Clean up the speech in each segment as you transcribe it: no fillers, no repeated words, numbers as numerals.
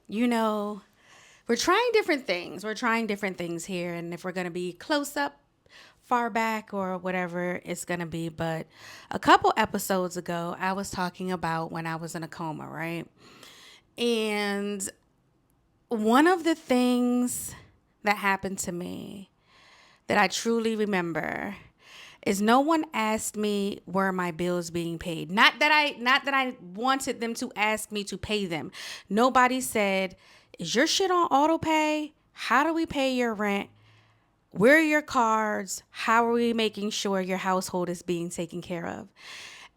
you know, we're trying different things. We're trying different things here. And if we're going to be close up, far back, or whatever it's going to be. But a couple episodes ago, I was talking about when I was in a coma, right? And one of the things that happened to me that I truly remember is no one asked me were my bills being paid. Not that I wanted them to ask me to pay them. Nobody said, "Is your shit on auto pay? How do we pay your rent? Where are your cards? How are we making sure your household is being taken care of?"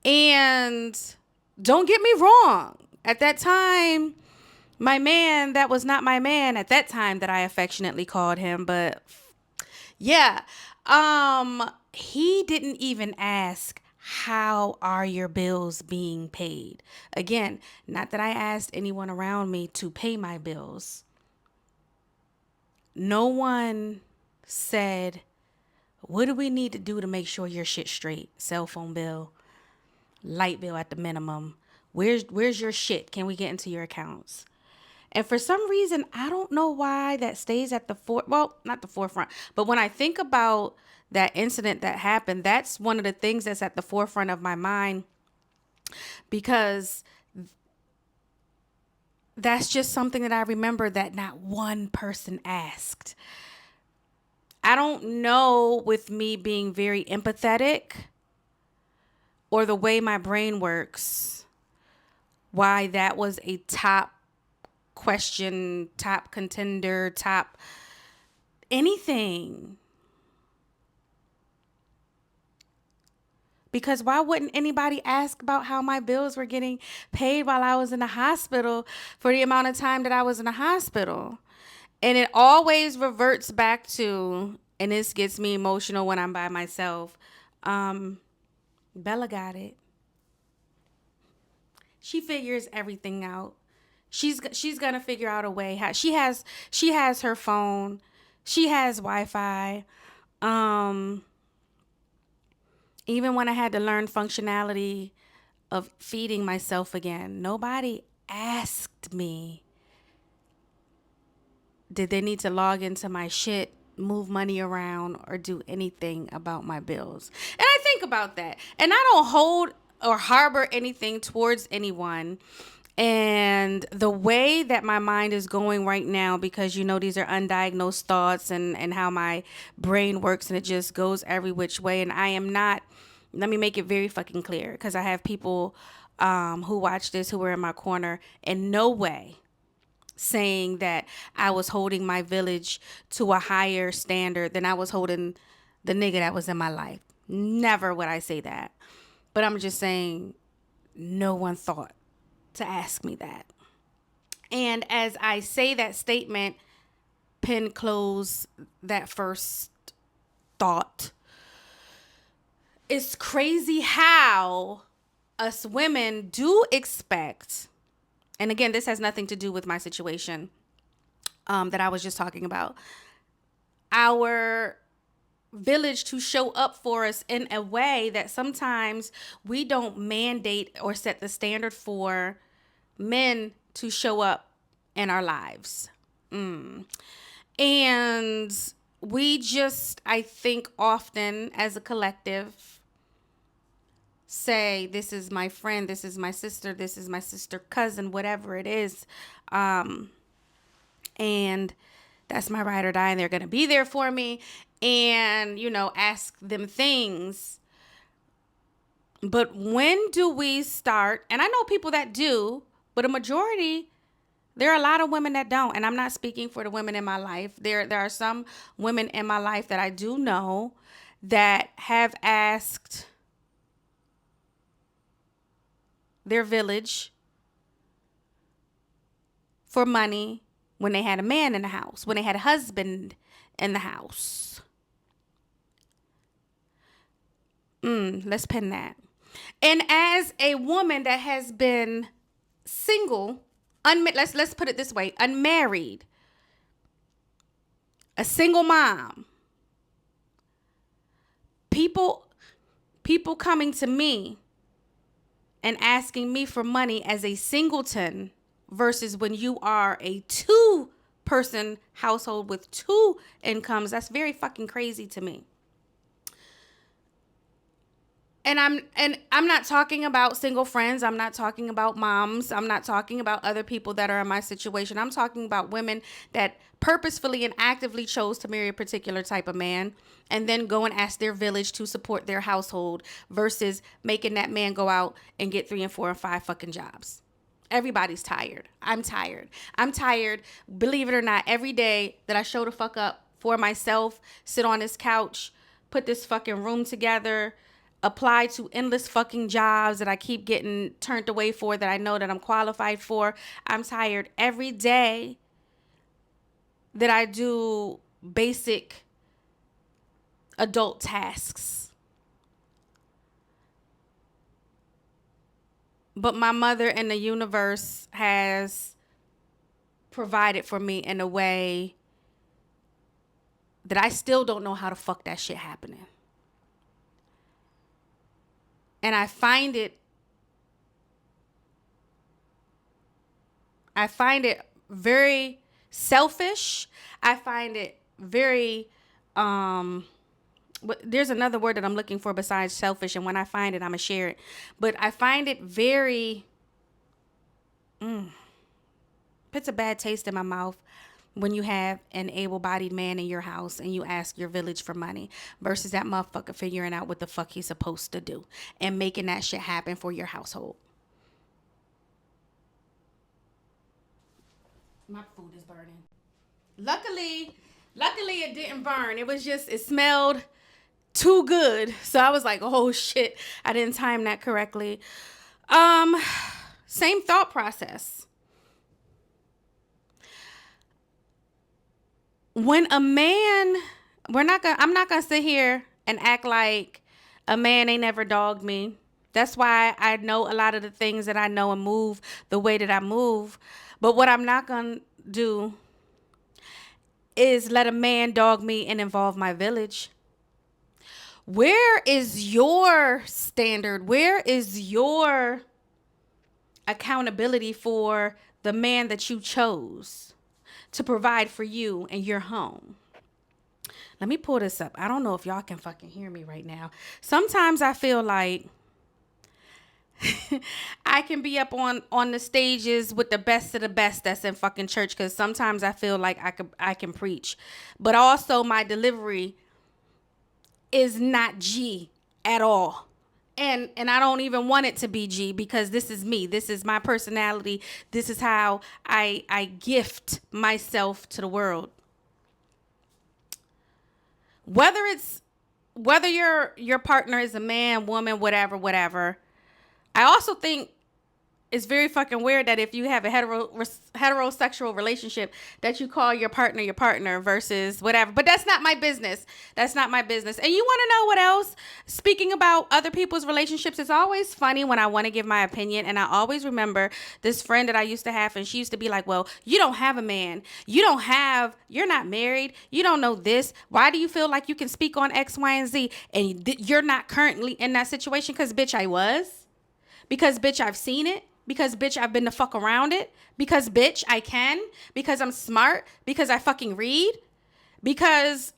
And don't get me wrong. At that time, my man, that was not my man at that time that I affectionately called him, but yeah. He didn't even ask, "How are your bills being paid?" Again, not that I asked anyone around me to pay my bills. No one said, "What do we need to do to make sure your shit's straight? Cell phone bill, light bill at the minimum. Where's your shit? Can we get into your accounts?" And for some reason, I don't know why that stays at the not the forefront, but when I think about that incident that happened, that's one of the things that's at the forefront of my mind, because that's just something that I remember that not one person asked. I don't know, with me being very empathetic or the way my brain works, why that was a top question, top contender, top anything. Because why wouldn't anybody ask about how my bills were getting paid while I was in the hospital for the amount of time that I was in the hospital? And it always reverts back to, and this gets me emotional when I'm by myself, Bella got it. She figures everything out. She's gonna figure out a way how she has her phone, she has Wi-Fi. Um, Even when I had to learn functionality of feeding myself again, nobody asked me, did they need to log into my shit, move money around, or do anything about my bills? And I think about that. And I don't hold or harbor anything towards anyone. And the way that my mind is going right now, because these are undiagnosed thoughts, and how my brain works, and it just goes every which way. And I am not, let me make it very fucking clear, because I have people who watch this who were in my corner, in no way saying that I was holding my village to a higher standard than I was holding the nigga that was in my life. Never would I say that. But I'm just saying, no one thought to ask me that. And as I say that statement, pen close that first thought, it's crazy how us women do expect, and again, this has nothing to do with my situation that I was just talking about, our village to show up for us in a way that sometimes we don't mandate or set the standard for men to show up in our lives. And we just, I think often as a collective, say, this is my friend, this is my sister cousin, whatever it is. And that's my ride or die, and they're going to be there for me, and, ask them things. But when do we start? And I know people that do, but a majority, there are a lot of women that don't. And I'm not speaking for the women in my life. There are some women in my life that I do know that have asked their village for money when they had a man in the house, when they had a husband in the house. Let's pen that. And as a woman that has been single, let's put it this way, unmarried, a single mom, people coming to me and asking me for money as a singleton versus when you are a 2-person household with 2 incomes. That's very fucking crazy to me. And I'm not talking about single friends. I'm not talking about moms. I'm not talking about other people that are in my situation. I'm talking about women that purposefully and actively chose to marry a particular type of man and then go and ask their village to support their household versus making that man go out and get 3 and 4 and 5 fucking jobs. Everybody's tired. I'm tired. I'm tired, believe it or not, every day that I show the fuck up for myself, sit on this couch, put this fucking room together, apply to endless fucking jobs that I keep getting turned away for that I know that I'm qualified for. I'm tired every day that I do basic adult tasks. But my mother and the universe has provided for me in a way that I still don't know how the fuck that shit happening. And I find it very selfish. I find it very, there's another word that I'm looking for besides selfish. And when I find it, I'm going to share it. But I find it very, puts a bad taste in my mouth when you have an able-bodied man in your house and you ask your village for money versus that motherfucker figuring out what the fuck he's supposed to do and making that shit happen for your household. My food is burning. Luckily it didn't burn. It smelled too good. So I was like, oh shit, I didn't time that correctly. Same thought process. When a man, I'm not gonna sit here and act like a man ain't never dogged me. That's why I know a lot of the things that I know and move the way that I move. But what I'm not gonna do is let a man dog me and involve my village. Where is your standard? Where is your accountability for the man that you chose to provide for you and your home? Let me pull this up. I don't know if y'all can fucking hear me right now. Sometimes I feel like I can be up on the stages with the best of the best that's in fucking church, because sometimes I feel like I can preach. But also my delivery is not G at all. And I don't even want it to be G, because this is me. This is my personality. This is how I gift myself to the world. Whether your partner is a man, woman, whatever. I also think it's very fucking weird that if you have a heterosexual relationship that you call your partner versus whatever. But that's not my business. That's not my business. And you want to know what else? Speaking about other people's relationships, it's always funny when I want to give my opinion. And I always remember this friend that I used to have, and she used to be like, well, you don't have a man. You're not married. You don't know this. Why do you feel like you can speak on X, Y, and Z? And you're not currently in that situation? Because, bitch, I was. Because, bitch, I've seen it. Because, bitch, I've been the fuck around it. Because, bitch, I can. Because I'm smart. Because I fucking read. Because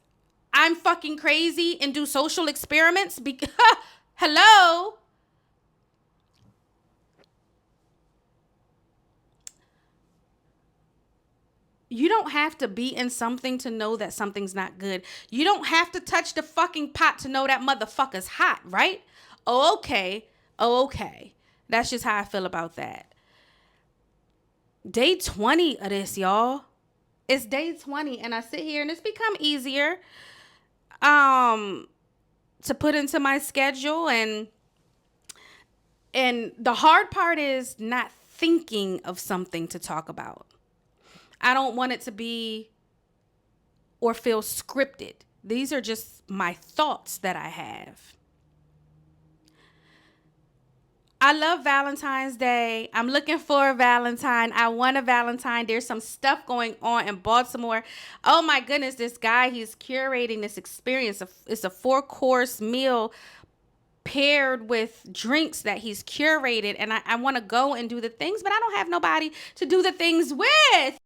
I'm fucking crazy and do social experiments. Hello? You don't have to be in something to know that something's not good. You don't have to touch the fucking pot to know that motherfucker's hot, right? Oh, okay. That's just how I feel about that. Day 20 of this, y'all. It's day 20, and I sit here, and it's become easier to put into my schedule, and the hard part is not thinking of something to talk about. I don't want it to be or feel scripted. These are just my thoughts that I have. I love Valentine's Day. I'm looking for a Valentine. I want a Valentine. There's some stuff going on in Baltimore. Oh my goodness, this guy, he's curating this experience. It's a 4-course meal paired with drinks that he's curated, and I want to go and do the things, but I don't have nobody to do the things with.